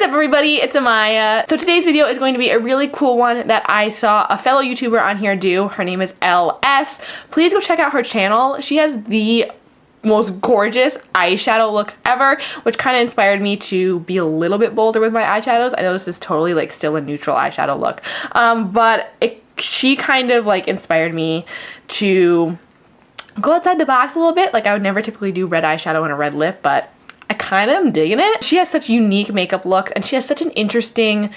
up, everybody? It's Amaya. So today's video is going to be a really cool one that I saw a fellow YouTuber on here do. Her name is LS. Please go check out her channel. She has the most gorgeous eyeshadow looks ever, which kind of inspired me to be a little bit bolder with my eyeshadows. I know this is totally like still a neutral eyeshadow look, but she kind of like inspired me to go outside the box a little bit. Like I would never typically do red eyeshadow and a red lip, but I kind of am digging it. She has such unique makeup looks and she has such an interesting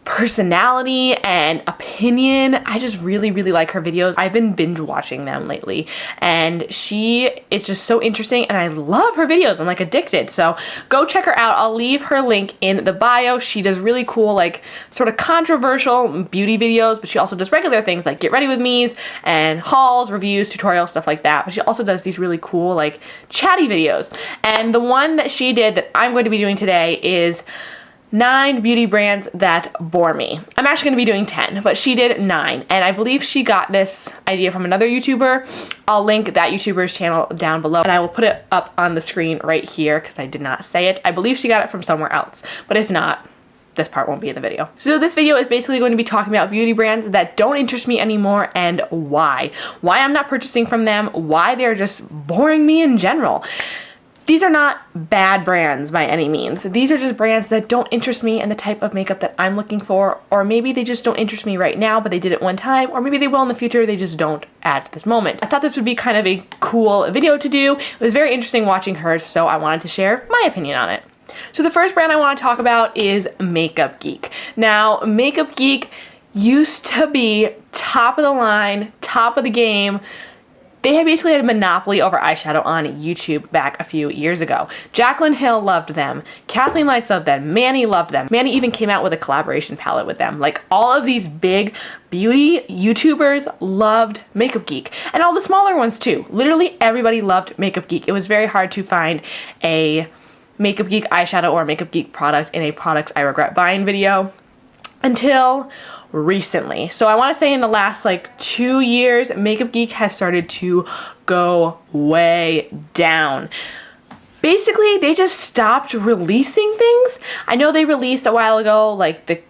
personality and opinion. I just really like her videos. I've been binge watching them lately and she is just so interesting and I love her videos. I'm like addicted. So go check her out. I'll leave her link in the bio. She does really cool like sort of controversial beauty videos, but she also does regular things like get ready with me's and hauls, reviews, tutorials, stuff like that. But she also does these really cool like chatty videos. And the one that she did that I'm going to be doing today is 9 beauty brands that bore me. I'm actually going to be doing 10, but she did 9, and I believe she got this idea from another YouTuber. I'll link that YouTuber's channel down below, and I will put it up on the screen right here because I did not say it. I believe she got it from somewhere else, but if not, this part won't be in the video. So this video is basically going to be talking about beauty brands that don't interest me anymore and why. Why I'm not purchasing from them, why they're just boring me in general. These are not bad brands by any means. These are just brands that don't interest me and the type of makeup that I'm looking for, or maybe they just don't interest me right now, but they did it one time, or maybe they will in the future, they just don't at this moment. I thought this would be kind of a cool video to do. It was very interesting watching hers, so I wanted to share my opinion on it. So the first brand I want to talk about is Makeup Geek. Now, Makeup Geek used to be top of the line, top of the game. They had basically had a monopoly over eyeshadow on YouTube back a few years ago. Jaclyn Hill loved them. KathleenLights loved them. Manny loved them. Manny even came out with a collaboration palette with them. Like all of these big beauty YouTubers loved Makeup Geek. And all the smaller ones too. Literally everybody loved Makeup Geek. It was very hard to find a Makeup Geek eyeshadow or a Makeup Geek product in a products I regret buying video until recently. So I want to say in the last like 2 years, Makeup Geek has started to go way down. Basically, they just stopped releasing things. I know they released a while ago like the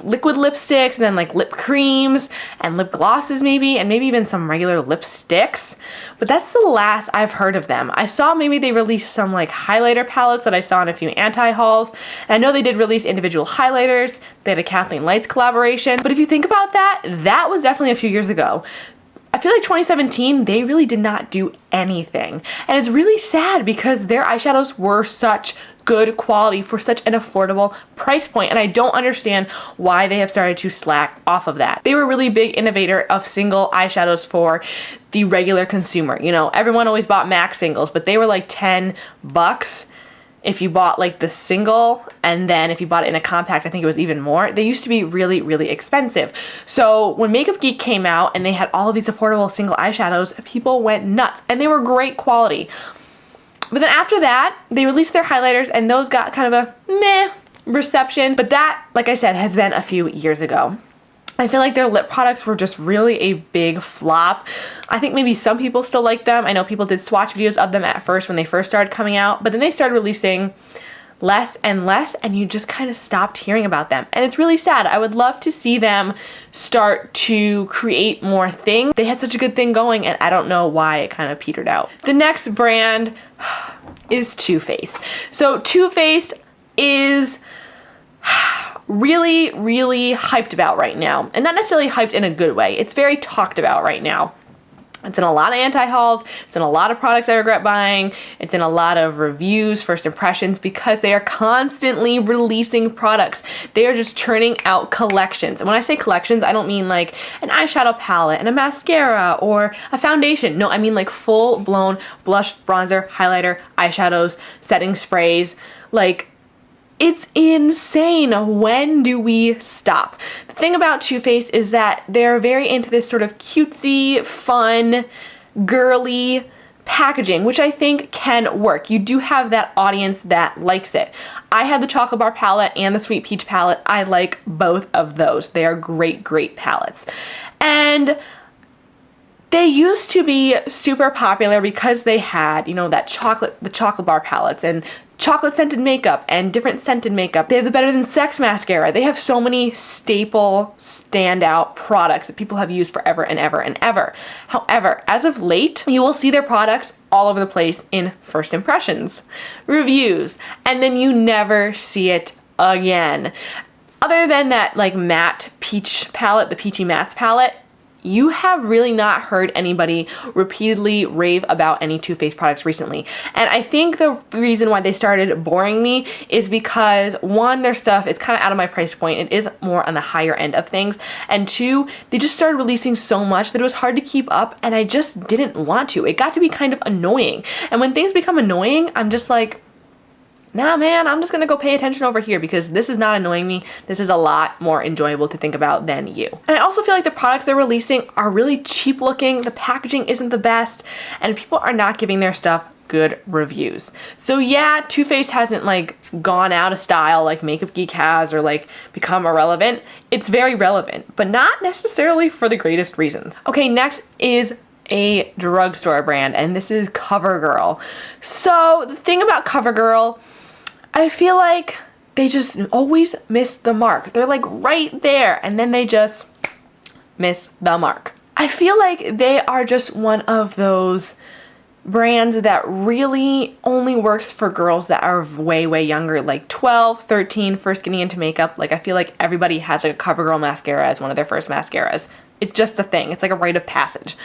liquid lipsticks and then like lip creams and lip glosses maybe, and maybe even some regular lipsticks, but that's the last I've heard of them. I saw maybe they released some like highlighter palettes that I saw in a few anti-hauls, and I know they did release individual highlighters. They had a KathleenLights collaboration, but if you think about that, that was definitely a few years ago. I feel like 2017, they really did not do anything, and it's really sad because their eyeshadows were such good quality for such an affordable price point, and I don't understand why they have started to slack off of that. They were a really big innovator of single eyeshadows for the regular consumer. You know, everyone always bought MAC singles, but they were like $10 if you bought like the single, and then if you bought it in a compact, I think it was even more. They used to be really expensive. So when Makeup Geek came out and they had all of these affordable single eyeshadows, people went nuts, and they were great quality. But then after that, they released their highlighters and those got kind of a meh reception. But that, like I said, has been a few years ago. I feel like their lip products were just really a big flop. I think maybe some people still like them. I know people did swatch videos of them at first when they first started coming out, but then they started releasing less and less, and you just kind of stopped hearing about them. And it's really sad. I would love to see them start to create more things. They had such a good thing going, and I don't know why it kind of petered out. The next brand is Too Faced. So Too Faced is really hyped about right now, and not necessarily hyped in a good way. It's very talked about right now. It's in a lot of anti-hauls, it's in a lot of products I regret buying, it's in a lot of reviews, first impressions, because they are constantly releasing products. They are just churning out collections. And when I say collections, I don't mean like an eyeshadow palette and a mascara or a foundation. No, I mean like full-blown blush, bronzer, highlighter, eyeshadows, setting sprays. Like, it's insane. When do we stop? The thing about Too Faced is that they're very into this sort of cutesy, fun, girly packaging, which I think can work. You do have that audience that likes it. I have the Chocolate Bar palette and the Sweet Peach palette. I like both of those. They are great palettes. And they used to be super popular because they had, you know, the chocolate bar palettes, and chocolate scented makeup and different scented makeup. They have the Better Than Sex mascara. They have so many staple, standout products that people have used forever and ever and ever. However, as of late, you will see their products all over the place in first impressions, reviews, and then you never see it again. Other than that like matte peach palette, the Peachy Mattes palette, you have really not heard anybody repeatedly rave about any Too Faced products recently. And I think the reason why they started boring me is because, one, their stuff is kind of out of my price point. It is more on the higher end of things. And two, they just started releasing so much that it was hard to keep up, and I just didn't want to. It got to be kind of annoying. And when things become annoying, I'm just like, nah, man, I'm just gonna go pay attention over here because this is not annoying me. This is a lot more enjoyable to think about than you. And I also feel like the products they're releasing are really cheap looking. The packaging isn't the best, and people are not giving their stuff good reviews. So yeah, Too Faced hasn't like gone out of style like Makeup Geek has or like become irrelevant. It's very relevant, but not necessarily for the greatest reasons. Okay, next is a drugstore brand, and this is CoverGirl. So the thing about CoverGirl, I feel like they just always miss the mark. They're like right there, and then they just miss the mark. I feel like they are just one of those brands that really only works for girls that are way, way younger, like 12, 13, first getting into makeup. Like I feel like everybody has like a CoverGirl mascara as one of their first mascaras. It's just a thing. It's like a rite of passage.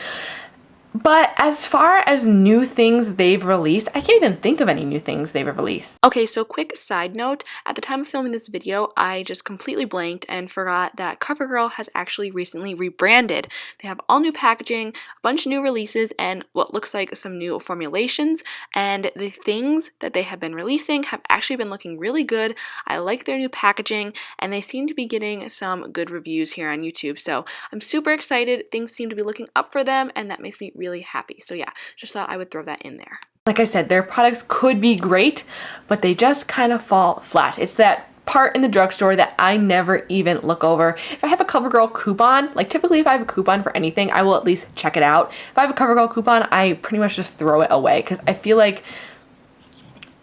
But as far as new things they've released, I can't even think of any new things they've released. Okay, so quick side note, at the time of filming this video, I just completely blanked and forgot that CoverGirl has actually recently rebranded. They have all new packaging, a bunch of new releases, and what looks like some new formulations, and the things that they have been releasing have actually been looking really good. I like their new packaging, and they seem to be getting some good reviews here on YouTube, so I'm super excited. Things seem to be looking up for them, and that makes me really happy. So yeah, just thought I would throw that in there. Like I said, their products could be great, but they just kind of fall flat. It's that part in the drugstore that I never even look over. If I have a CoverGirl coupon, like typically if I have a coupon for anything, I will at least check it out. If I have a CoverGirl coupon, I pretty much just throw it away because I feel like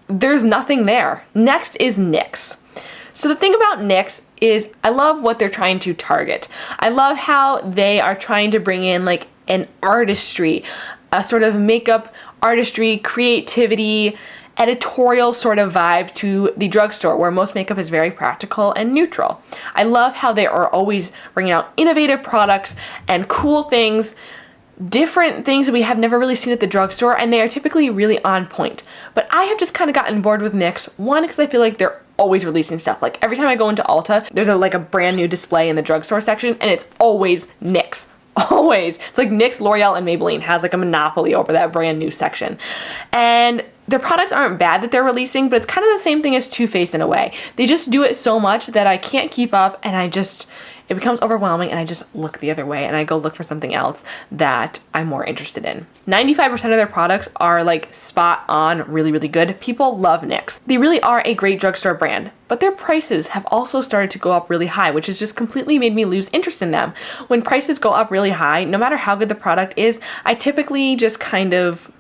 there's nothing there. Next is NYX. So the thing about NYX is I love what they're trying to target. I love how they are trying to bring in like an artistry, a sort of makeup artistry, creativity, editorial sort of vibe to the drugstore where most makeup is very practical and neutral. I love how they are always bringing out innovative products and cool things, different things that we have never really seen at the drugstore, and they are typically really on point. But I have just kind of gotten bored with NYX, one, because I feel like they're always releasing stuff. Like every time I go into Ulta, there's like a brand new display in the drugstore section, and it's always NYX. Always. It's like NYX, L'Oreal, and Maybelline has like a monopoly over that brand new section. And their products aren't bad that they're releasing, but it's kind of the same thing as Too Faced in a way. They just do it so much that I can't keep up, and it becomes overwhelming, and I just look the other way and I go look for something else that I'm more interested in. 95% of their products are like spot on, really, really good. People love NYX. They really are a great drugstore brand, but their prices have also started to go up really high, which has just completely made me lose interest in them. When prices go up really high, no matter how good the product is, I typically just kind of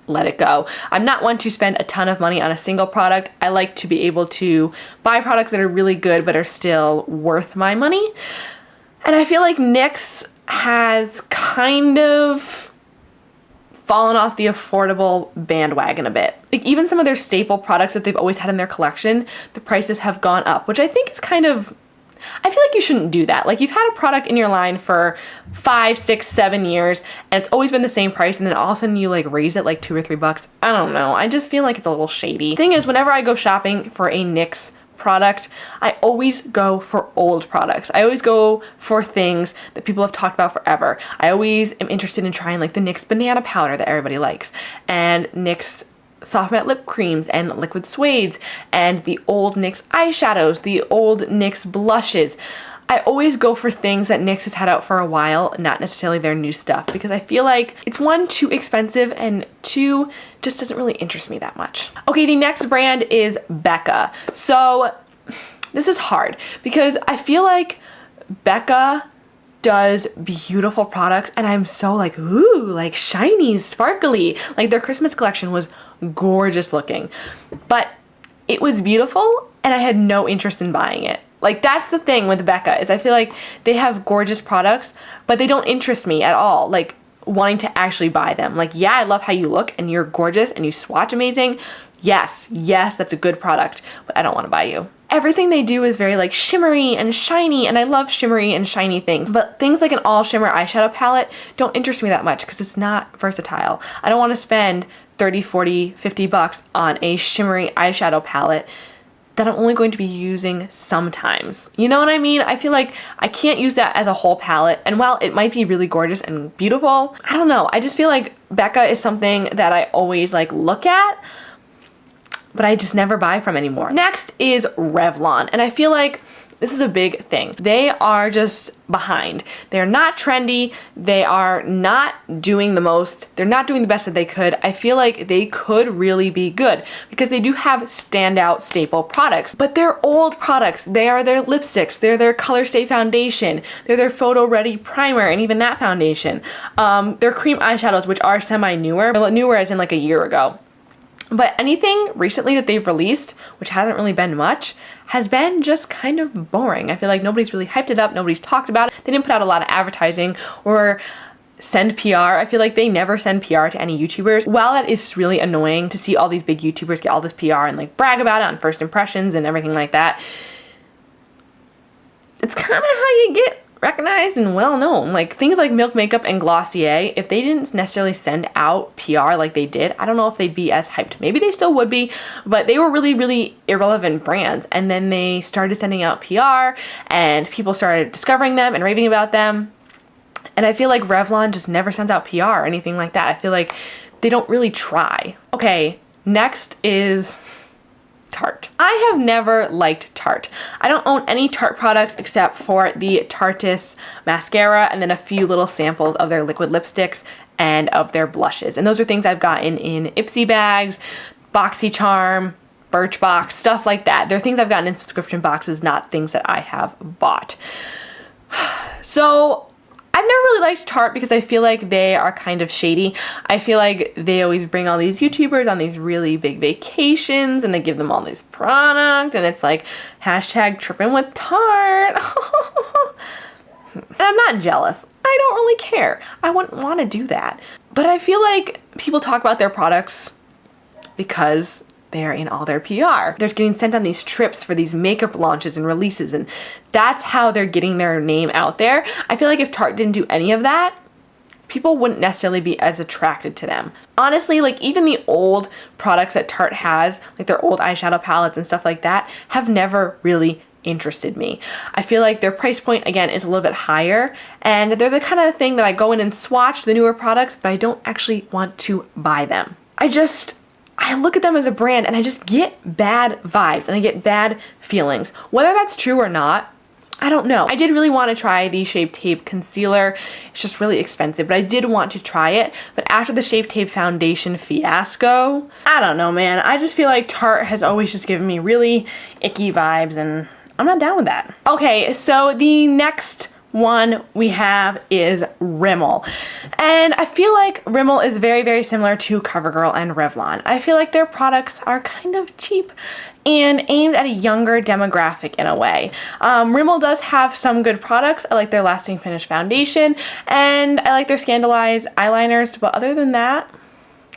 let it go. I'm not one to spend a ton of money on a single product. I like to be able to buy products that are really good but are still worth my money. And I feel like NYX has kind of fallen off the affordable bandwagon a bit. Like even some of their staple products that they've always had in their collection, the prices have gone up, which I think is kind of, I feel like you shouldn't do that. Like you've had a product in your line for 5, 6, 7 years and it's always been the same price, and then all of a sudden you like raise it like $2 or $3. I don't know. I just feel like it's a little shady. Thing is, whenever I go shopping for a NYX product, I always go for old products. I always go for things that people have talked about forever. I always am interested in trying like the NYX banana powder that everybody likes, and NYX soft matte lip creams and liquid suedes, and the old NYX eyeshadows, the old NYX blushes. I always go for things that NYX has had out for a while, not necessarily their new stuff, because I feel like it's one, too expensive, and two, just doesn't really interest me that much. Okay, the next brand is Becca. So this is hard because I feel like Becca does beautiful products, and I'm so like, ooh, like shiny, sparkly. Like their Christmas collection was gorgeous looking. But it was beautiful and I had no interest in buying it. Like, that's the thing with Becca, is I feel like they have gorgeous products, but they don't interest me at all, like wanting to actually buy them. Like, yeah, I love how you look and you're gorgeous and you swatch amazing. Yes, that's a good product, but I don't want to buy you. Everything they do is very like shimmery and shiny, and I love shimmery and shiny things, but things like an all shimmer eyeshadow palette don't interest me that much because it's not versatile. I don't want to spend 30, 40, 50 bucks on a shimmery eyeshadow palette that I'm only going to be using sometimes. You know what I mean? I feel like I can't use that as a whole palette, and while it might be really gorgeous and beautiful, I don't know, I just feel like Becca is something that I always like look at, but I just never buy from anymore. Next is Revlon, and I feel like this is a big thing. They are just behind. They're not trendy. They are not doing the most. They're not doing the best that they could. I feel like they could really be good because they do have standout staple products, but they're old products. They are their lipsticks. They're their Color Stay foundation. They're their Photo Ready primer, and even that foundation. Their cream eyeshadows, which are semi-newer. Newer as in like a year ago. But anything recently that they've released, which hasn't really been much, has been just kind of boring. I feel like nobody's really hyped it up, nobody's talked about it. They didn't put out a lot of advertising or send PR. I feel like they never send PR to any YouTubers. While that is really annoying to see all these big YouTubers get all this PR and like brag about it on first impressions and everything like that, it's kind of how you get recognized and well known. Like things like Milk Makeup and Glossier, if they didn't necessarily send out PR like they did, I don't know if they'd be as hyped. Maybe they still would be, but they were really irrelevant brands, and then they started sending out PR and people started discovering them and raving about them, and I feel like Revlon just never sends out PR or anything like that. I feel like they don't really try. Okay, next is Tarte. I have never liked Tarte. I don't own any Tarte products except for the Tarteist mascara and then a few little samples of their liquid lipsticks and of their blushes. And those are things I've gotten in Ipsy bags, BoxyCharm, Birchbox, stuff like that. They're things I've gotten in subscription boxes, not things that I have bought. So I've never really liked Tarte because I feel like they are kind of shady. I feel like they always bring all these YouTubers on these really big vacations and they give them all this product and it's like hashtag tripping with Tarte. And I'm not jealous. I don't really care. I wouldn't want to do that. But I feel like people talk about their products because they're in all their PR. They're getting sent on these trips for these makeup launches and releases, and that's how they're getting their name out there. I feel like if Tarte didn't do any of that, people wouldn't necessarily be as attracted to them. Honestly, like even the old products that Tarte has, like their old eyeshadow palettes and stuff like that, have never really interested me. I feel like their price point, again, is a little bit higher, and they're the kind of thing that I go in and swatch the newer products, but I don't actually want to buy them. I look at them as a brand and I just get bad vibes and I get bad feelings. Whether that's true or not, I don't know. I did really want to try the Shape Tape concealer. It's just really expensive, but I did want to try it. But after the Shape Tape foundation fiasco, I don't know, man. I just feel like Tarte has always just given me really icky vibes and I'm not down with that. Okay, so the next one we have is Rimmel, and I feel like Rimmel is very similar to CoverGirl and Revlon. I feel like their products are kind of cheap and aimed at a younger demographic in a way. Rimmel does have some good products. I like their Lasting Finish foundation and I like their Scandalized eyeliners, but other than that,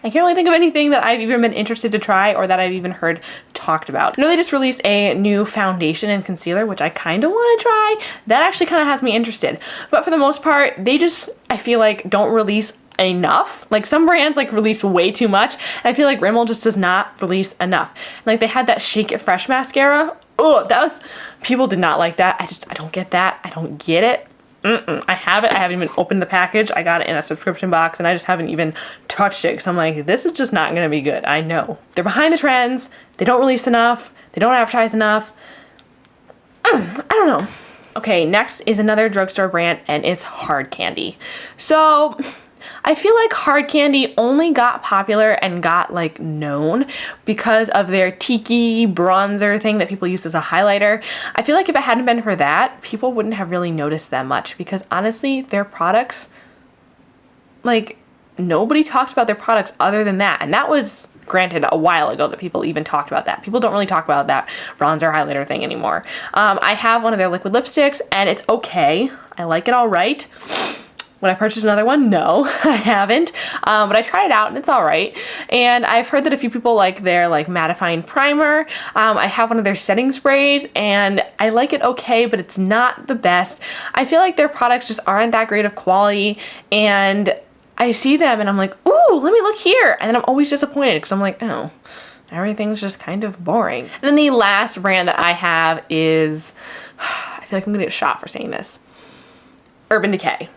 I can't really think of anything that I've even been interested to try or that I've even heard talked about. I know they just released a new foundation and concealer, which I kind of want to try. That actually kind of has me interested. But for the most part, they just, I feel like, don't release enough. Like some brands like release way too much. And I feel like Rimmel just does not release enough. Like they had that Shake It Fresh mascara. Oh, people did not like that. I don't get that. I don't get it. I have it. I haven't even opened the package. I got it in a subscription box and I just haven't even touched it because I'm like, this is just not going to be good. I know. They're behind the trends. They don't release enough. They don't advertise enough. I don't know. Okay, next is another drugstore brand and it's Hard Candy. So I feel like Hard Candy only got popular and got like known because of their tiki bronzer thing that people use as a highlighter. I feel like if it hadn't been for that, people wouldn't have really noticed that much because honestly, their products, like nobody talks about their products other than that. And that was granted a while ago that people even talked about that. People don't really talk about that bronzer highlighter thing anymore. I have one of their liquid lipsticks and it's okay. I like it all right. Would I purchase another one? No, I haven't. But I tried it out and it's all right. And I've heard that a few people like their like mattifying primer. I have one of their setting sprays and I like it okay, but it's not the best. I feel like their products just aren't that great of quality, and I see them and I'm like, ooh, let me look here. And then I'm always disappointed because I'm like, oh, everything's just kind of boring. And then the last brand that I have is, I feel like I'm gonna get shot for saying this, Urban Decay.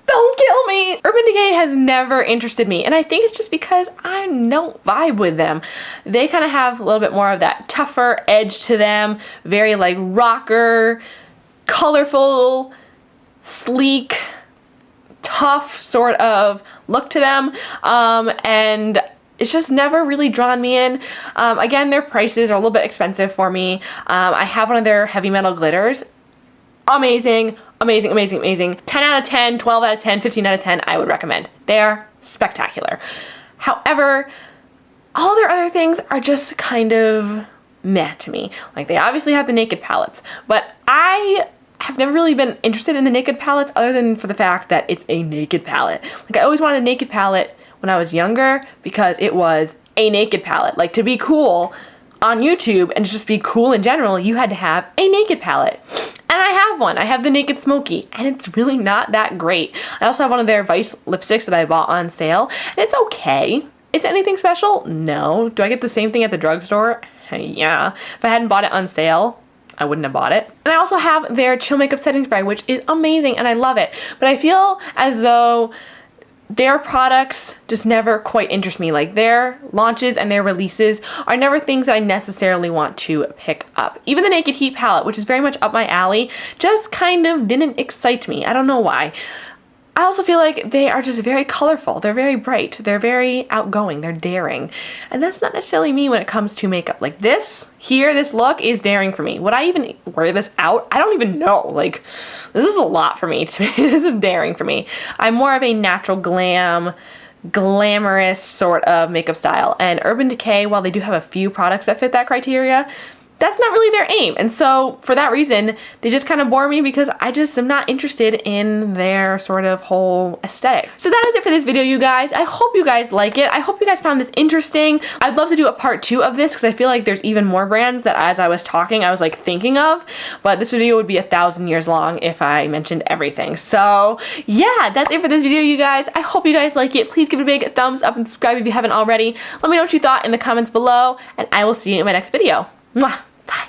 Don't kill me! Urban Decay has never interested me, and I think it's just because I don't vibe with them. They kind of have a little bit more of that tougher edge to them, very like rocker, colorful, sleek, tough sort of look to them, and it's just never really drawn me in. Again, their prices are a little bit expensive for me. I have one of their heavy metal glitters. Amazing, amazing, amazing, amazing. 10 out of 10, 12 out of 10, 15 out of 10, I would recommend. They are spectacular. However, all their other things are just kind of meh to me. Like, they obviously have the Naked palettes, but I have never really been interested in the Naked palettes other than for the fact that it's a Naked palette. Like, I always wanted a Naked palette when I was younger because it was a Naked palette. Like, to be cool on YouTube and just be cool in general, you had to have a Naked palette. And I have one. I have the Naked Smoky, and it's really not that great. I also have one of their Vice lipsticks that I bought on sale, and it's okay. Is it anything special? No. Do I get the same thing at the drugstore? Yeah. If I hadn't bought it on sale, I wouldn't have bought it. And I also have their Chill Makeup Setting Spray, which is amazing, and I love it. But I feel as though their products just never quite interest me. Like, their launches and their releases are never things that I necessarily want to pick up. Even the Naked Heat palette, which is very much up my alley, just kind of didn't excite me. I don't know why. I also feel like they are just very colorful. They're very bright. They're very outgoing. They're daring. And that's not necessarily me when it comes to makeup. Like, this here, this look is daring for me. Would I even wear this out? I don't even know. Like, this is a lot for me. This is daring for me. I'm more of a natural glamorous sort of makeup style. And Urban Decay, while they do have a few products that fit that criteria, that's not really their aim. And so for that reason, they just kind of bore me because I just am not interested in their sort of whole aesthetic. So that is it for this video, you guys. I hope you guys like it. I hope you guys found this interesting. I'd love to do a part 2 of this because I feel like there's even more brands that as I was talking, I was like thinking of, but this video would be 1,000 years long if I mentioned everything. So yeah, that's it for this video, you guys. I hope you guys like it. Please give it a big thumbs up and subscribe if you haven't already. Let me know what you thought in the comments below, and I will see you in my next video. Mwah. Bye.